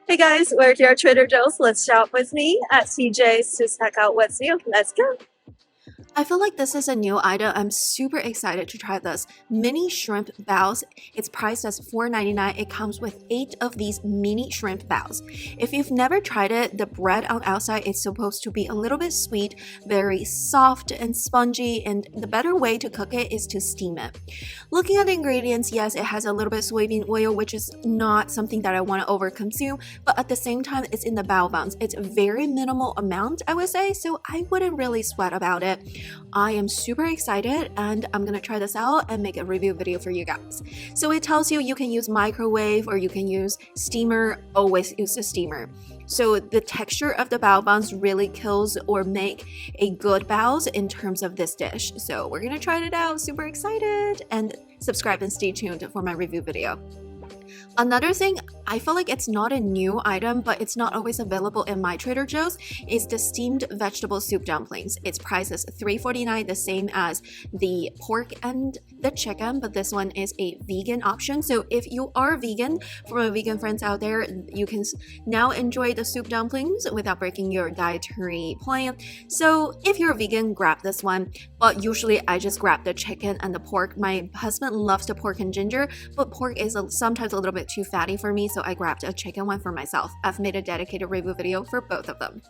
Hey guys, we're here at Trader Joe's. Let's shop with me at TJ's to check out what's new. Let's go. I feel like this is a new item. I'm super excited to try this. Mini shrimp bows. It's priced as $4.99. It comes with 8 of these mini shrimp bows. If you've never tried it, the bread on outside is supposed to be a little bit sweet, very soft and spongy, and the better way to cook it is to steam it. Looking at the ingredients, yes, it has a little bit of soybean oil, which is not something that I want to overconsume, but at the same time, it's in the bao buns. It's a very minimal amount, I would say, so I wouldn't really sweat about it. I am super excited and I'm gonna try this out and make a review video for you guys. So it tells you can use microwave or you can use steamer. Always use the steamer. So the texture of the bao buns really kills or make a good baos in terms of this dish. So we're gonna try it out, super excited, and subscribe and stay tuned for my review video. Another thing, I feel like it's not a new item, but it's not always available in my Trader Joe's, is the steamed vegetable soup dumplings. Its price is $3.49, the same as the pork and the chicken, but this one is a vegan option. So if you are vegan, for my vegan friends out there, you can now enjoy the soup dumplings without breaking your dietary plan. So if you're a vegan, grab this one, but usually I just grab the chicken and the pork. My husband loves the pork and ginger, but pork is sometimes a little bit too fatty for me, so I grabbed a chicken one for myself. I've made a dedicated review video for both of them.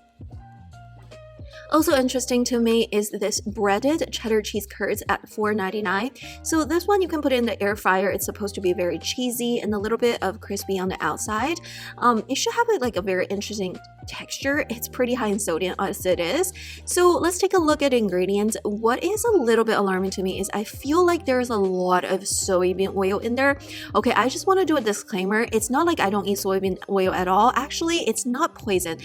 Also interesting to me is this breaded cheddar cheese curds at $4.99. So this one you can put in the air fryer. It's supposed to be very cheesy and a little bit of crispy on the outside. It should have a very interesting texture. It's pretty high in sodium as it is. So let's take a look at ingredients. What is a little bit alarming to me is I feel like there's a lot of soybean oil in there. Okay, I just want to do a disclaimer. It's not like I don't eat soybean oil at all. Actually, it's not poison.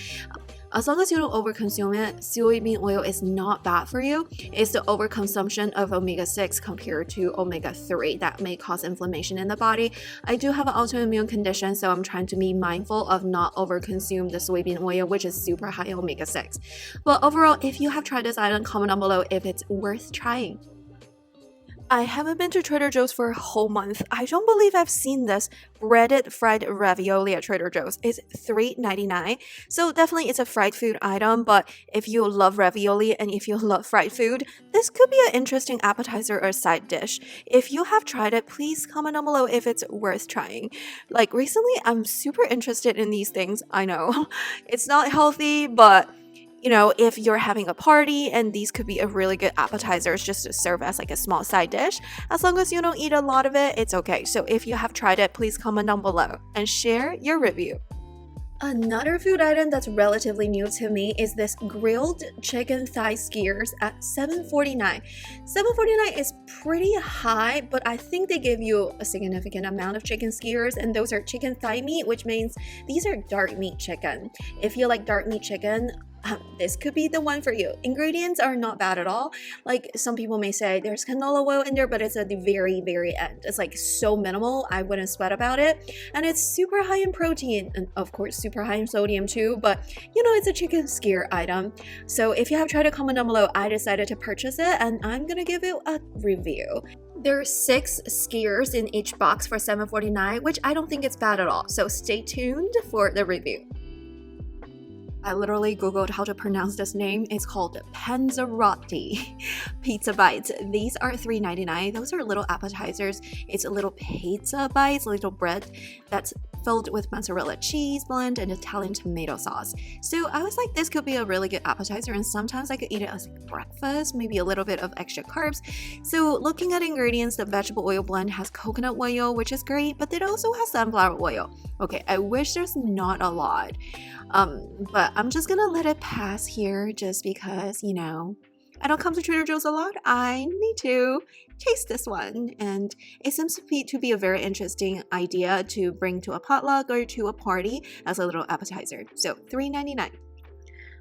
As long as you don't overconsume it, soybean oil is not bad for you. It's the overconsumption of omega-6 compared to omega-3 that may cause inflammation in the body. I do have an autoimmune condition, so I'm trying to be mindful of not overconsume the soybean oil, which is super high in omega-6. But overall, if you have tried this item, comment down below if it's worth trying. I haven't been to Trader Joe's for a whole month. I don't believe I've seen this breaded fried ravioli at Trader Joe's. It's $3.99. So definitely it's a fried food item, but if you love ravioli and if you love fried food, this could be an interesting appetizer or side dish. If you have tried it, please comment down below if it's worth trying. Like recently, I'm super interested in these things. I know it's not healthy, but if you're having a party, and these could be a really good appetizers just to serve as a small side dish. As long as you don't eat a lot of it, it's okay. So if you have tried it, please comment down below and share your review. Another food item that's relatively new to me is this grilled chicken thigh skewers at $7.49. $7.49 is pretty high, but I think they give you a significant amount of chicken skewers, and those are chicken thigh meat, which means these are dark meat chicken. If you like dark meat chicken, this could be the one for you. Ingredients are not bad at all. Like some people may say there's canola oil in there, but it's at the very, very end. It's so minimal, I wouldn't sweat about it. And it's super high in protein and of course super high in sodium too, but it's a chicken skewer item. So if you have tried it, comment down below. I decided to purchase it and I'm gonna give it a review. There are 6 skewers in each box for $7.49, which I don't think it's bad at all. So stay tuned for the review. I literally googled how to pronounce this name. It's called Panzerotti pizza bites. These are $3.99. Those are little appetizers. It's a little pizza bites, little bread that's filled with mozzarella cheese blend and Italian tomato sauce. So I was like, this could be a really good appetizer, and sometimes I could eat it as breakfast, maybe a little bit of extra carbs. So looking at ingredients, the vegetable oil blend has coconut oil, which is great, but it also has sunflower oil. Okay, I wish there's not a lot. But I'm just gonna let it pass here just because, I don't come to Trader Joe's a lot. I need to taste this one, and it seems to be a very interesting idea to bring to a potluck or to a party as a little appetizer. So $3.99.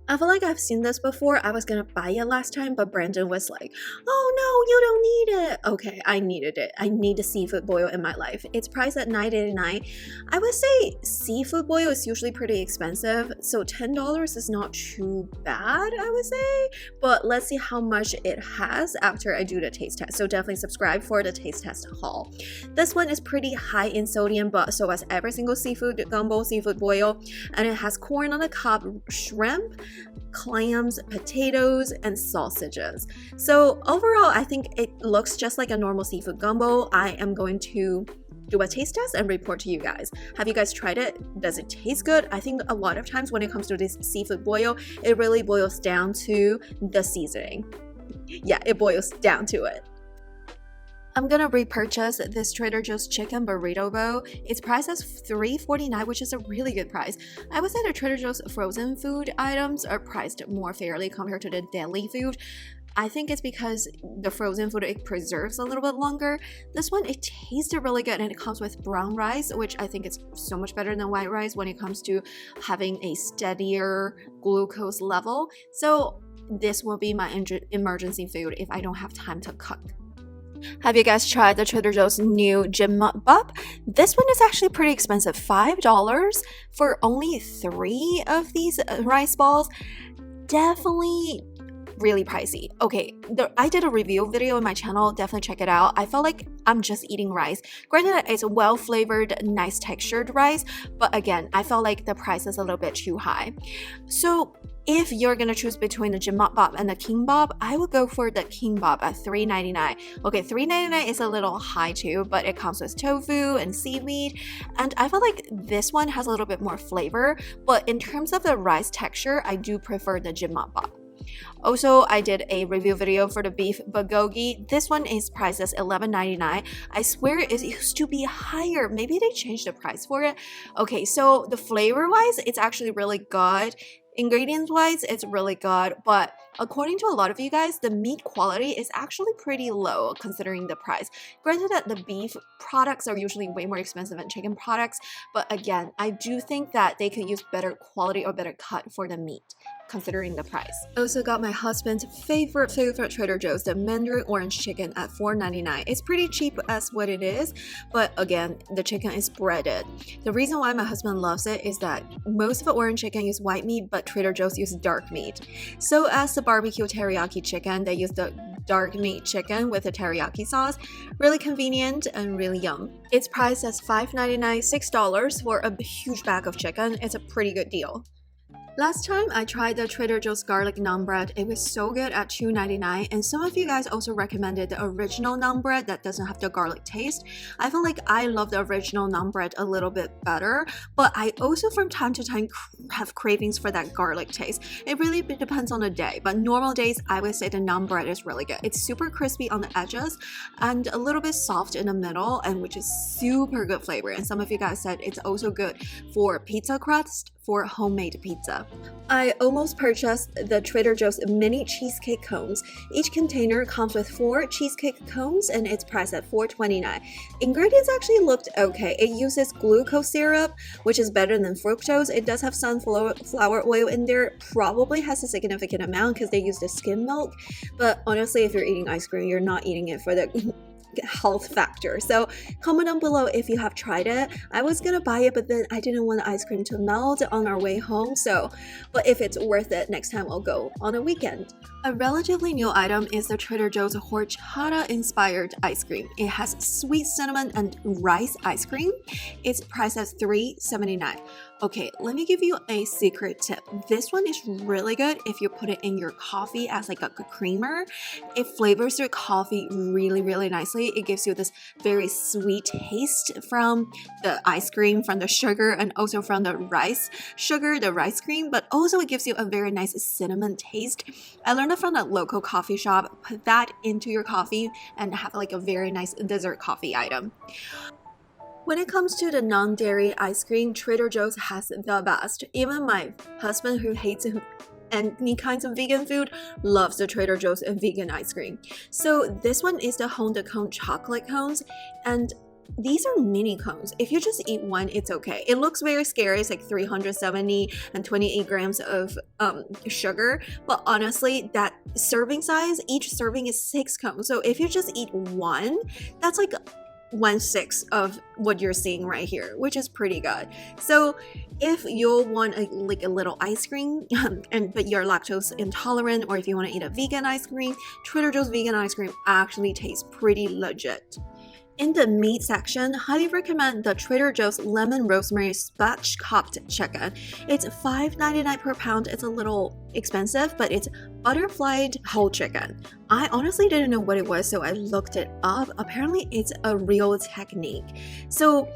I feel like I've seen this before. I was gonna buy it last time, but Brandon was like, oh no, you don't need it. Okay, I needed it. I need a seafood boil in my life. It's priced at $9.89. I would say seafood boil is usually pretty expensive, so $10 is not too bad, I would say. But let's see how much it has after I do the taste test. So definitely subscribe for the taste test haul. This one is pretty high in sodium, but so as every single seafood gumbo, seafood boil, and it has corn on the cob, shrimp, clams, potatoes, and sausages. So overall, I think it looks just like a normal seafood gumbo. I am going to do a taste test and report to you guys. Have you guys tried it? Does it taste good? I think a lot of times when it comes to this seafood boil, it really boils down to the seasoning. Yeah, it boils down to it. I'm gonna repurchase this Trader Joe's chicken burrito bowl. It's priced as $3.49, which is a really good price. I would say the Trader Joe's frozen food items are priced more fairly compared to the deli food. I think it's because the frozen food, it preserves a little bit longer. This one, it tasted really good, and it comes with brown rice, which I think is so much better than white rice when it comes to having a steadier glucose level. So this will be my emergency food if I don't have time to cook. Have you guys tried the Trader Joe's new jumeokbap? This one is actually pretty expensive, $5 for only 3 of these rice balls. Definitely really pricey. Okay, I did a review video on my channel, definitely check it out. I felt like I'm just eating rice. Granted, it's well flavored, nice textured rice, but again, I felt like the price is a little bit too high. So if you're gonna choose between the jumeokbap and the kimbabp, I would go for the kimbabp at $3.99. Okay, $3.99 is a little high too, but it comes with tofu and seaweed, and I feel like this one has a little bit more flavor, but in terms of the rice texture, I do prefer the jumeokbap. Also, I did a review video for the beef bulgogi. This one is priced as $11.99. I swear it used to be higher. Maybe they changed the price for it. Okay, so the flavor-wise, it's actually really good. Ingredients-wise, it's really good, but according to a lot of you guys, the meat quality is actually pretty low considering the price. Granted that the beef products are usually way more expensive than chicken products, but again, I do think that they could use better quality or better cut for the meat considering the price. Also got my husband's favorite Trader Joe's, the Mandarin orange chicken at $4.99. It's pretty cheap as what it is, but again, the chicken is breaded. The reason why my husband loves it is that most of the orange chicken use white meat, but Trader Joe's use dark meat. So as the barbecue teriyaki chicken, they use the dark meat chicken with the teriyaki sauce. Really convenient and really yum. It's priced as $5.99, $6 for a huge bag of chicken. It's a pretty good deal. Last time I tried the Trader Joe's garlic naan bread, it was so good at $2.99, and some of you guys also recommended the original naan bread that doesn't have the garlic taste. I feel like I love the original naan bread a little bit better, but I also from time to time have cravings for that garlic taste. It really depends on the day, but normal days I would say the naan bread is really good. It's super crispy on the edges and a little bit soft in the middle, and which is super good flavor. And some of you guys said it's also good for pizza crust, for homemade pizza. I almost purchased the Trader Joe's mini cheesecake cones. Each container comes with 4 cheesecake cones and it's priced at $4.29. Ingredients actually looked okay. It uses glucose syrup, which is better than fructose. It does have sunflower oil in there, probably has a significant amount because they use the skim milk, but honestly, if you're eating ice cream, you're not eating it for the health factor. So comment down below if you have tried it. I was gonna buy it, but then I didn't want the ice cream to melt on our way home, but if it's worth it, next time I'll go on a weekend. A relatively new item is the Trader Joe's horchata inspired ice cream. It has sweet cinnamon and rice ice cream. It's priced at $3.79. Okay, let me give you a secret tip. This one is really good if you put it in your coffee as like a creamer. It flavors your coffee really, really nicely. It gives you this very sweet taste from the ice cream, from the sugar, and also from the rice sugar, the rice cream, but also it gives you a very nice cinnamon taste. I learned it from a local coffee shop. Put that into your coffee and have like a very nice dessert coffee item. When it comes to the non-dairy ice cream, Trader Joe's has the best. Even my husband, who hates any kinds of vegan food, loves the Trader Joe's vegan ice cream. So this one is the Home the Cone chocolate cones, and these are mini cones. If you just eat one, it's okay. It looks very scary. It's like 370 and 28 grams of sugar. But honestly, that serving size, each serving is 6 cones. So if you just eat one, that's like 1/6 of what you're seeing right here, which is pretty good. So if you want a little ice cream but you're lactose intolerant, or if you want to eat a vegan ice cream, Trader Joe's vegan ice cream actually tastes pretty legit. In the meat section, highly recommend the Trader Joe's lemon rosemary spatch-cooked chicken. It's $5.99 per pound. It's a little expensive, but it's butterflied whole chicken. I honestly didn't know what it was, so I looked it up. Apparently, it's a real technique. So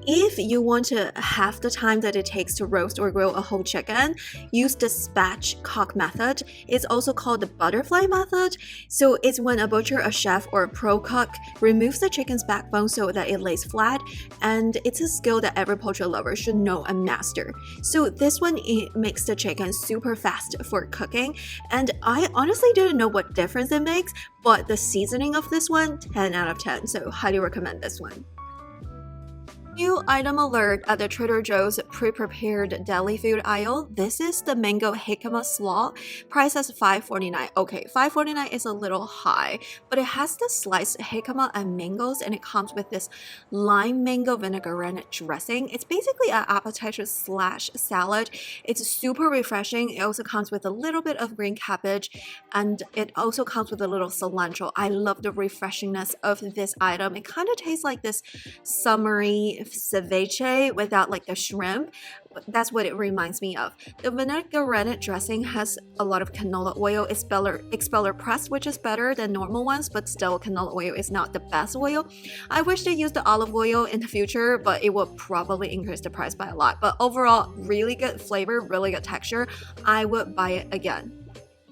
if you want to have the time that it takes to roast or grill a whole chicken, use the spatch-cook method. It's also called the butterfly method. So it's when a butcher, a chef, or a pro cook removes the chicken's backbone so that it lays flat, and it's a skill that every poultry lover should know and master. So this one, it makes the chicken super fast for cooking, and I honestly didn't know what difference it makes, but the seasoning of this one, 10 out of 10, so highly recommend this one. New item alert at the Trader Joe's pre-prepared deli food aisle. This is the mango jicama slaw, priced as $5.49. Okay, $5.49 is a little high, but it has the sliced jicama and mangoes, and it comes with this lime mango vinaigrette dressing. It's basically an appetizer / salad. It's super refreshing. It also comes with a little bit of green cabbage, and it also comes with a little cilantro. I love the refreshingness of this item. It kind of tastes like this summery ceviche without like the shrimp. That's what it reminds me of. The vinaigrette dressing has a lot of canola oil. It's expeller pressed, which is better than normal ones, but still canola oil is not the best oil. I wish they used the olive oil in the future, but it will probably increase the price by a lot. But overall, really good flavor, really good texture. I would buy it again.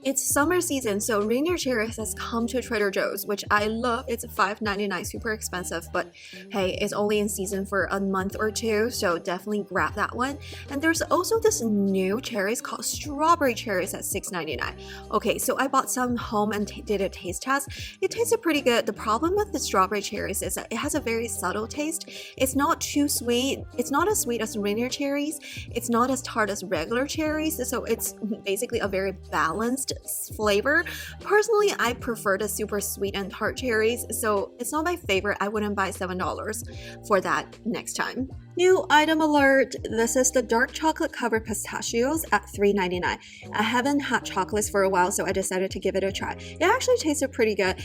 It's summer season, so reindeer cherries has come to Trader Joe's, which I love. It's $5.99, super expensive, but hey, it's only in season for a month or two, so definitely grab that one. And there's also this new cherries called strawberry cherries at $6.99. Okay, so I bought some home and did a taste test. It tasted pretty good. The problem with the strawberry cherries is that it has a very subtle taste. It's not too sweet. It's not as sweet as reindeer cherries. It's not as tart as regular cherries, so it's basically a very balanced flavor. Personally, I prefer the super sweet and tart cherries, so it's not my favorite. I wouldn't buy $7 for that next time. New item alert. This is the dark chocolate covered pistachios at $3.99. I haven't had chocolates for a while, so I decided to give it a try. It actually tasted pretty good.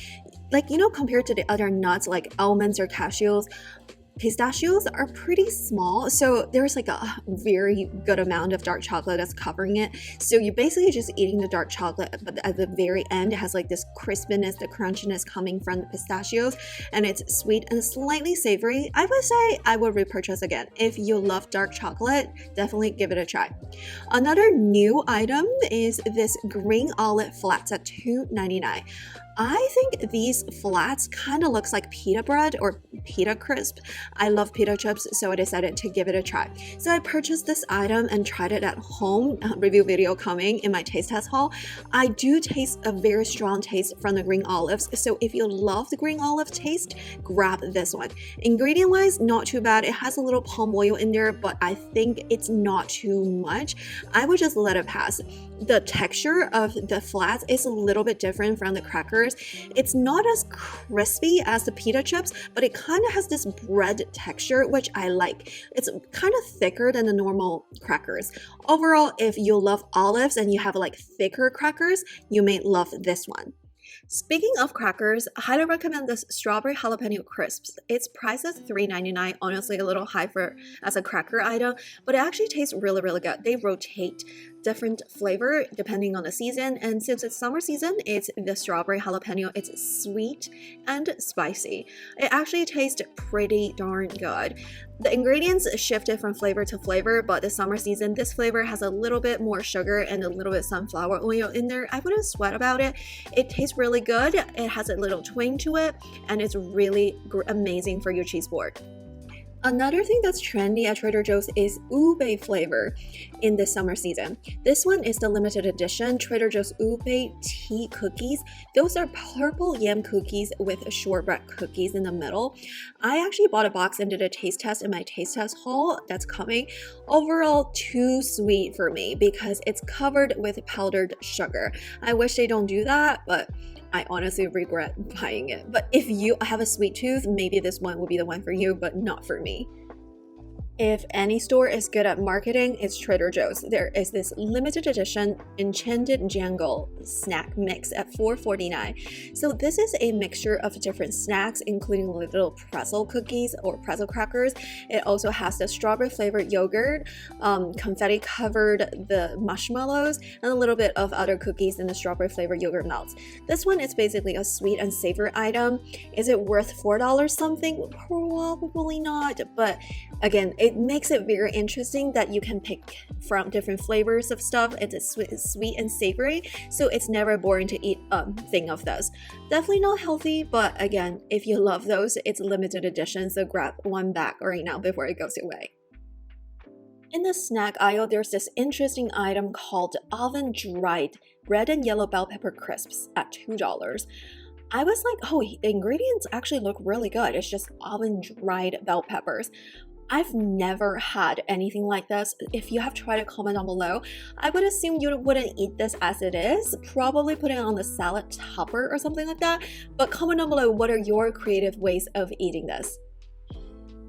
Like, you know, compared to the other nuts like almonds or cashews, pistachios are pretty small, so there's like a very good amount of dark chocolate that's covering it. So you're basically just eating the dark chocolate, but at the very end, it has like this crispiness, the crunchiness coming from the pistachios, and it's sweet and slightly savory. I would say I would repurchase again. If you love dark chocolate, definitely give it a try. Another new item is this green olive flats at $2.99. I think these flats kind of looks like pita bread or pita crisp. I love pita chips, so I decided to give it a try. So I purchased this item and tried it at home. Review video coming in my taste test haul. I do taste a very strong taste from the green olives, so if you love the green olive taste, grab this one. Ingredient wise, not too bad. It has a little palm oil in there, but I think it's not too much. I would just let it pass. The texture of the flats is a little bit different from the crackers. It's not as crispy as the pita chips, but it kind of has this bread texture, which I like. It's kind of thicker than the normal crackers. Overall, if you love olives and you have like thicker crackers, you may love this one. Speaking of crackers, I highly recommend this strawberry jalapeno crisps. It's priced at $3.99, honestly a little high for as a cracker item, but it actually tastes really, really good. They rotate different flavor depending on the season, and since it's summer season, it's the strawberry jalapeno. It's sweet and spicy. It actually tastes pretty darn good. The ingredients shifted from flavor to flavor, but the summer season, this flavor has a little bit more sugar and a little bit sunflower oil in there. I wouldn't sweat about it. It tastes really good. It has a little twang to it, and it's really amazing for your cheese board. Another thing that's trendy at Trader Joe's is ube flavor in the summer season. This one is the limited edition Trader Joe's ube tea cookies. Those are purple yam cookies with shortbread cookies in the middle. I actually bought a box and did a taste test in my taste test haul that's coming. Overall, too sweet for me because it's covered with powdered sugar. I wish they don't do that, but I honestly regret buying it. But if you have a sweet tooth, maybe this one will be the one for you, but not for me. If any store is good at marketing, it's Trader Joe's. There is this limited edition Enchanted Jangle snack mix at $4.49. So this is a mixture of different snacks, including little pretzel cookies or pretzel crackers. It also has the strawberry flavored yogurt, confetti covered the marshmallows, and a little bit of other cookies in the strawberry flavored yogurt melts. This one is basically a sweet and savory item. Is it worth $4 something? Probably not, but again, it makes it very interesting that you can pick from different flavors of stuff. It's sweet and savory, so it's never boring to eat a thing of those. Definitely not healthy, but again, if you love those, it's limited edition, so grab one back right now before it goes away. In the snack aisle, there's this interesting item called oven dried red and yellow bell pepper crisps at $2. I was like, oh, the ingredients actually look really good. It's just oven dried bell peppers. I've never had anything like this. If you have tried it, comment down below. I would assume you wouldn't eat this as it is. Probably put it on the salad topper or something like that. But comment down below, what are your creative ways of eating this?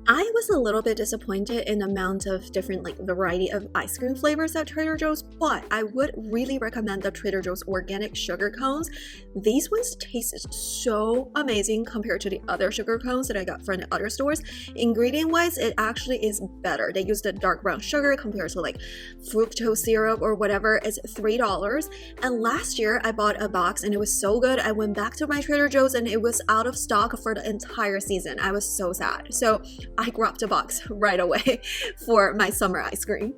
I was a little bit disappointed in the amount of different variety of ice cream flavors at Trader Joe's, but I would really recommend the Trader Joe's organic sugar cones. These ones taste so amazing compared to the other sugar cones that I got from the other stores. Ingredient wise, it actually is better. They use the dark brown sugar compared to fructose syrup or whatever. It's $3. And last year I bought a box and it was so good. I went back to my Trader Joe's and it was out of stock for the entire season. I was so sad. So I grabbed a box right away for my summer ice cream.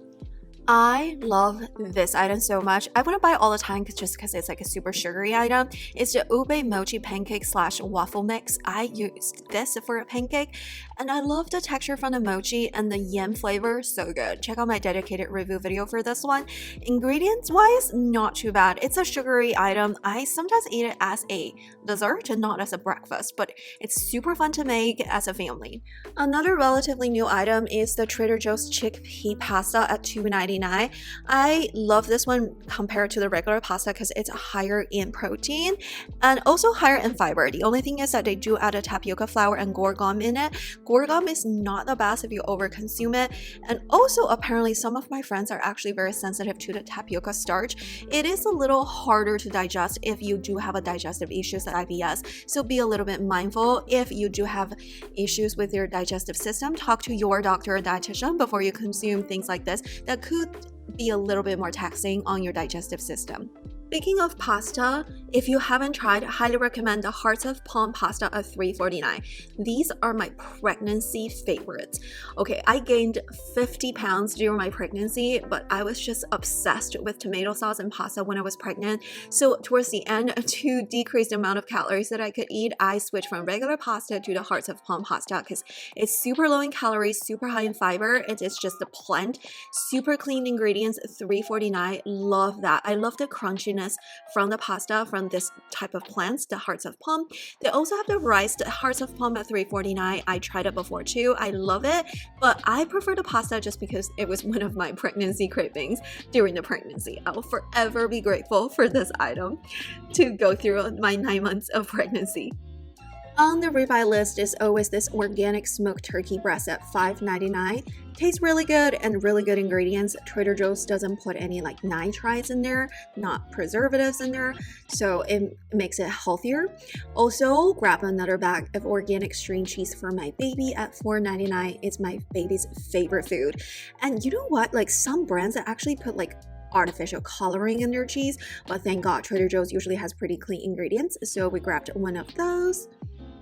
I love this item so much. I wouldn't buy it all the time just because it's a super sugary item. It's the ube mochi pancake / waffle mix. I used this for a pancake and I love the texture from the mochi and the yam flavor. So good. Check out my dedicated review video for this one. Ingredients wise, not too bad. It's a sugary item. I sometimes eat it as a dessert and not as a breakfast, but it's super fun to make as a family. Another relatively new item is the Trader Joe's chickpea pasta at $2.99. I love this one compared to the regular pasta because it's higher in protein and also higher in fiber. The only thing is that they do add a tapioca flour and gorgon in it. Gorgon is not the best if you overconsume it, and also apparently some of my friends are actually very sensitive to the tapioca starch. It is a little harder to digest if you do have a digestive issues like IBS, so be a little bit mindful. If you do have issues with your digestive system, talk to your doctor or dietitian before you consume things like this that could be a little bit more taxing on your digestive system. Speaking of pasta, if you haven't tried, I highly recommend the Hearts of Palm pasta at $3.49. These are my pregnancy favorites. Okay, I gained 50 pounds during my pregnancy, but I was just obsessed with tomato sauce and pasta when I was pregnant. So towards the end, to decrease the amount of calories that I could eat, I switched from regular pasta to the Hearts of Palm pasta because it's super low in calories, super high in fiber. It is just a plant, super clean ingredients, $3.49. Love that. I love the crunchiness from the pasta from this type of plants, the Hearts of Palm. They also have the rice, the Hearts of Palm at $3.49. I tried it before too. I love it, but I prefer the pasta just because it was one of my pregnancy cravings during the pregnancy. I'll forever be grateful for this item to go through my 9 months of pregnancy. On the ribeye list is always this organic smoked turkey breast at $5.99. Tastes really good and really good ingredients. Trader Joe's doesn't put any nitrites in there, not preservatives in there, so it makes it healthier. Also, grab another bag of organic string cheese for my baby at $4.99. It's my baby's favorite food. And you know what? Some brands that actually put artificial coloring in their cheese, but thank God Trader Joe's usually has pretty clean ingredients, so we grabbed one of those.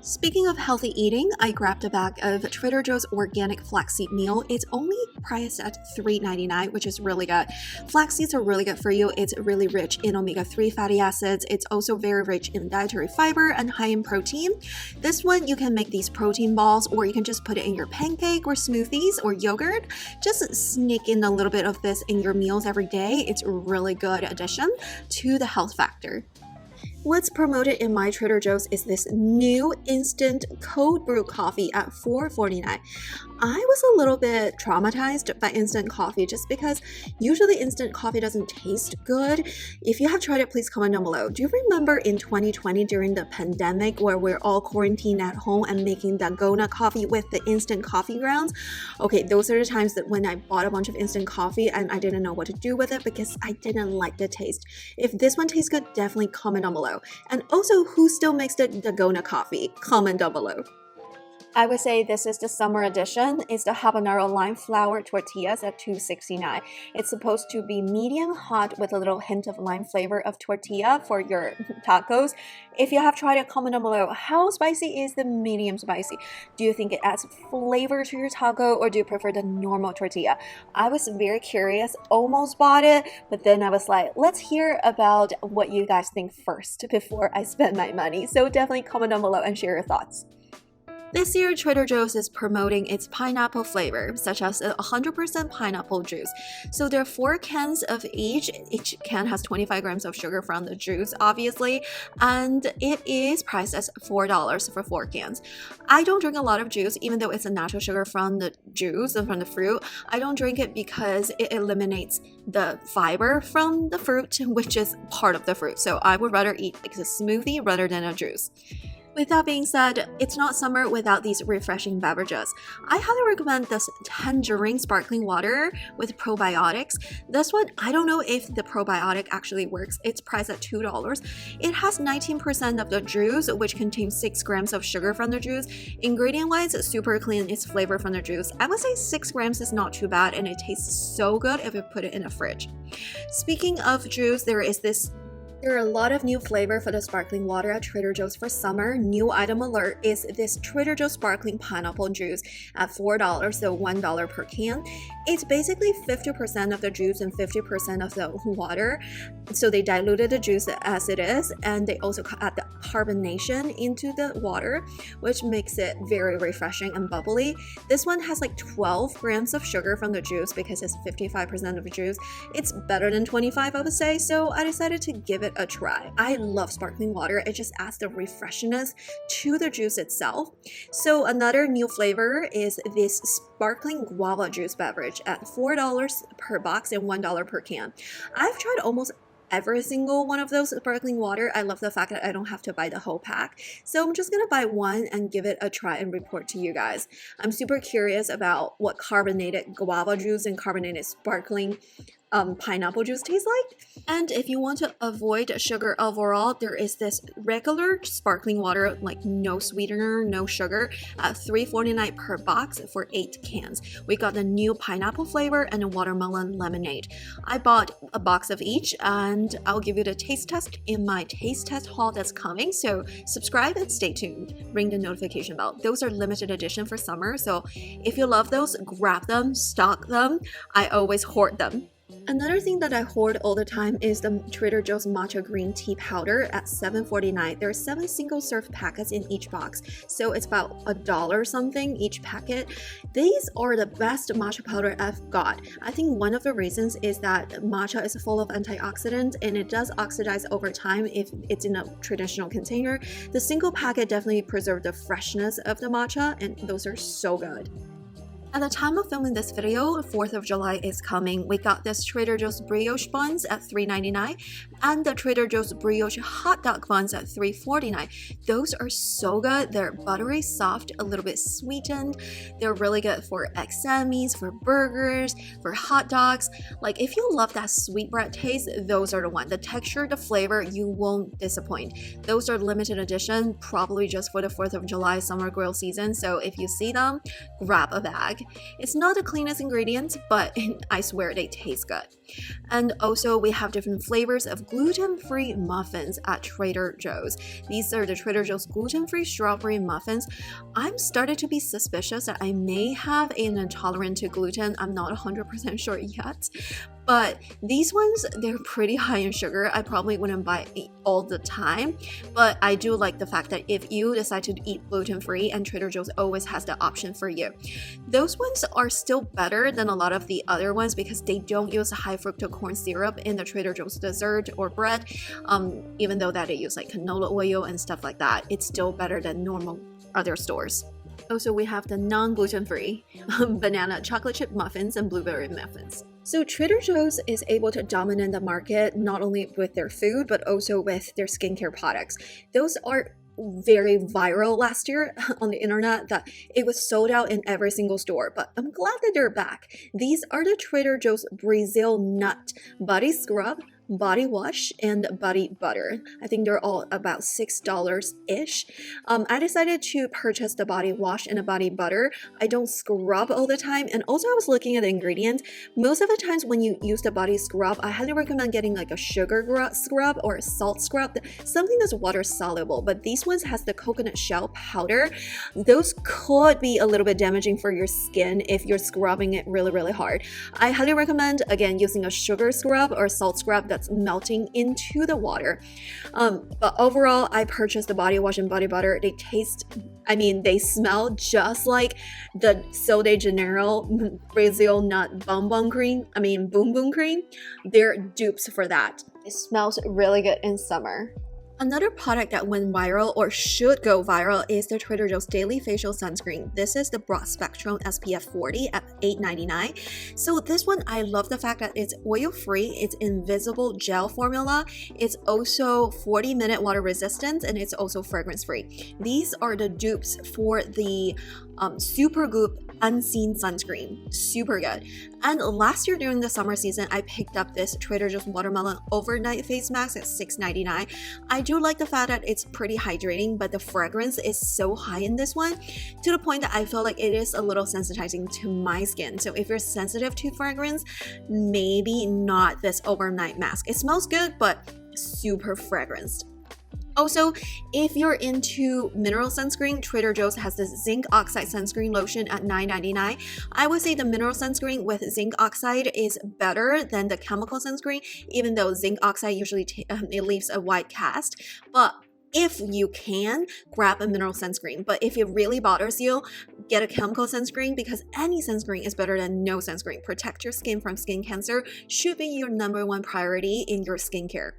Speaking of healthy eating, I grabbed a bag of Trader Joe's organic flaxseed meal. It's only priced at $3.99, which is really good. Flax seeds are really good for you. It's really rich in omega-3 fatty acids. It's also very rich in dietary fiber and high in protein. This one, you can make these protein balls, or you can just put it in your pancake or smoothies or yogurt. Just sneak in a little bit of this in your meals every day. It's a really good addition to the health factor. What's promoted in my Trader Joe's is this new instant cold brew coffee at $4.49. I was a little bit traumatized by instant coffee just because usually instant coffee doesn't taste good. If you have tried it, please comment down below. Do you remember in 2020 during the pandemic where we're all quarantined at home and making dalgona coffee with the instant coffee grounds? Okay, those are the times that when I bought a bunch of instant coffee and I didn't know what to do with it because I didn't like the taste. If this one tastes good, definitely comment down below. And also, who still makes the dalgona coffee? Comment down below. I would say this is the summer edition. It's the habanero lime flour tortillas at $2.69. It's supposed to be medium hot with a little hint of lime flavor of tortilla for your tacos. If you have tried it, comment down below. How spicy is the medium spicy? Do you think it adds flavor to your taco, or do you prefer the normal tortilla? I was very curious, almost bought it, but then I was like, let's hear about what you guys think first before I spend my money. So definitely comment down below and share your thoughts. This year, Trader Joe's is promoting its pineapple flavor, such as a 100% pineapple juice. So there are 4 cans of each. Each can has 25 grams of sugar from the juice, obviously, and it is priced as $4 for 4 cans. I don't drink a lot of juice, even though it's a natural sugar from the juice and from the fruit. I don't drink it because it eliminates the fiber from the fruit, which is part of the fruit. So I would rather eat like a smoothie rather than a juice. With that being said, it's not summer without these refreshing beverages. I highly recommend this tangerine sparkling water with probiotics. This one, I don't know if the probiotic actually works. It's priced at $2. It has 19% of the juice, which contains 6 grams of sugar from the juice. Ingredient-wise, super clean. It's flavor from the juice. I would say 6 grams is not too bad, and it tastes so good if you put it in a fridge. Speaking of juice, there are a lot of new flavor for the sparkling water at Trader Joe's for summer. New item alert is this Trader Joe's sparkling pineapple juice at $4, so $1 per can. It's basically 50% of the juice and 50% of the water. So they diluted the juice as it is, and they also add the carbonation into the water, which makes it very refreshing and bubbly. This one has like 12 grams of sugar from the juice because it's 55% of the juice. It's better than 25, I would say, so I decided to give it a try. I love sparkling water. It just adds the refreshiness to the juice itself. So another new flavor is this sparkling guava juice beverage at $4 per box and $1 per can. I've tried almost every single one of those sparkling water. I love the fact that I don't have to buy the whole pack. So I'm just gonna buy one and give it a try and report to you guys. I'm super curious about what carbonated guava juice and carbonated sparkling pineapple juice tastes like. And if you want to avoid sugar overall, there is this regular sparkling water, like no sweetener, no sugar, at $3.49 per box for 8 cans. We got the new pineapple flavor and a watermelon lemonade. I bought a box of each, and I'll give you the taste test in my taste test haul that's coming. So subscribe and stay tuned. Ring the notification bell. Those are limited edition for summer, so if you love those, grab them, stock them. I always hoard them. Another thing that I hoard all the time is the Trader Joe's matcha green tea powder at $7.49. There are 7 single-serve packets in each box, so it's about $1 something each packet. These are the best matcha powder I've got. I think one of the reasons is that matcha is full of antioxidants, and it does oxidize over time if it's in a traditional container. The single packet definitely preserves the freshness of the matcha, and those are so good. At the time of filming this video, 4th of July is coming. We got this Trader Joe's brioche buns at $3.99 and the Trader Joe's brioche hot dog buns at $3.49. Those are so good. They're buttery soft, a little bit sweetened. They're really good for egg salamis, for burgers, for hot dogs. Like if you love that sweetbread taste, those are the one. The texture, the flavor, you won't disappoint. Those are limited edition, probably just for the 4th of July summer grill season. So if you see them, grab a bag. Like, it's not the cleanest ingredients, but I swear they taste good. And also we have different flavors of gluten-free muffins at Trader Joe's. These are the Trader Joe's gluten-free strawberry muffins. I'm started to be suspicious that I may have an intolerance to gluten. I'm not 100% sure yet. But these ones, they're pretty high in sugar. I probably wouldn't buy it all the time, but I do like the fact that if you decide to eat gluten-free, and Trader Joe's always has the option for you. Those ones are still better than a lot of the other ones because they don't use high fructose corn syrup in the Trader Joe's dessert or bread. Even though that they use like canola oil and stuff like that, it's still better than normal other stores. Also, we have the non-gluten-free banana chocolate chip muffins and blueberry muffins. So Trader Joe's is able to dominate the market not only with their food, but also with their skincare products. Those are very viral last year on the internet that it was sold out in every single store, but I'm glad that they're back. These are the Trader Joe's Brazil Nut Body Scrub, Body Wash, and Body Butter. I think they're all about $6-ish. I decided to purchase the Body Wash and the Body Butter. I don't scrub all the time, and also I was looking at the ingredients. Most of the times when you use the body scrub, I highly recommend getting like a sugar scrub or a salt scrub, something that's water soluble, but these ones has the coconut shell powder. Those could be a little bit damaging for your skin if you're scrubbing it really hard. I highly recommend, again, using a sugar scrub or salt scrub that's melting into the water. But overall, I purchased the body wash and body butter. They taste, they smell just like the Sol de Janeiro Brazil Nut Boom Boom Cream. They're dupes for that. It smells really good in summer. Another product that went viral or should go viral is the Trader Joe's Daily Facial Sunscreen. This is the Broad Spectrum SPF 40 at $8.99. So this one, I love the fact that it's oil-free, it's invisible gel formula, it's also 40-minute water resistant, and it's also fragrance-free. These are the dupes for the Supergoop Unseen Sunscreen. Super good. And last year during the summer season, I picked up this Trader Joe's Watermelon Overnight Face Mask at $6.99. I do like the fact that it's pretty hydrating, but the fragrance is so high in this one to the point that I feel like it is a little sensitizing to my skin. So if you're sensitive to fragrance, maybe not this overnight mask. It smells good, but super fragranced. Also, if you're into mineral sunscreen, Trader Joe's has this zinc oxide sunscreen lotion at $9.99. I would say the mineral sunscreen with zinc oxide is better than the chemical sunscreen, even though zinc oxide usually it leaves a white cast. But if you can, grab a mineral sunscreen. But if it really bothers you, get a chemical sunscreen because any sunscreen is better than no sunscreen. Protect your skin from skin cancer should be your #1 priority in your skincare.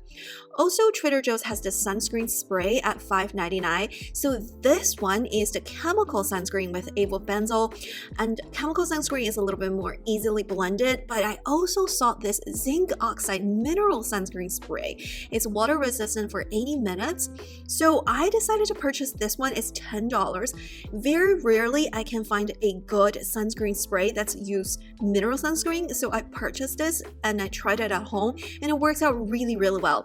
Also, Trader Joe's has the sunscreen spray at $5.99. So this one is the chemical sunscreen with avobenzol, and chemical sunscreen is a little bit more easily blended, but I also saw this zinc oxide mineral sunscreen spray. It's water resistant for 80 minutes. So I decided to purchase this one. It's $10. Very rarely I can find a good sunscreen spray that's used mineral sunscreen. So I purchased this and I tried it at home and it works out really well.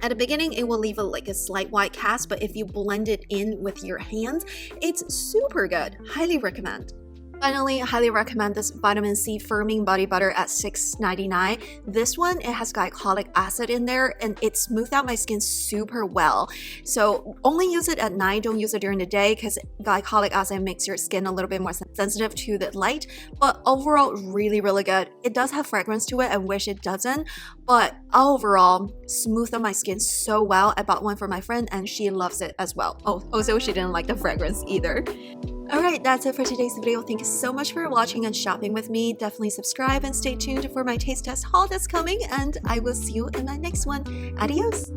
At the beginning, it will leave a slight white cast, but if you blend it in with your hands, it's super good. Highly recommend. Finally, I highly recommend this vitamin C firming body butter at $6.99. This one, it has glycolic acid in there and it smoothed out my skin super well. So only use it at night, don't use it during the day because glycolic acid makes your skin a little bit more sensitive to the light. But overall, really good. It does have fragrance to it. I wish it doesn't. But overall, smoothed out my skin so well. I bought one for my friend and she loves it as well. Oh, also she didn't like the fragrance either. Alright, that's it for today's video. Thank you so much for watching and shopping with me. Definitely subscribe and stay tuned for my taste test haul that's coming, and I will see you in my next one. Adios!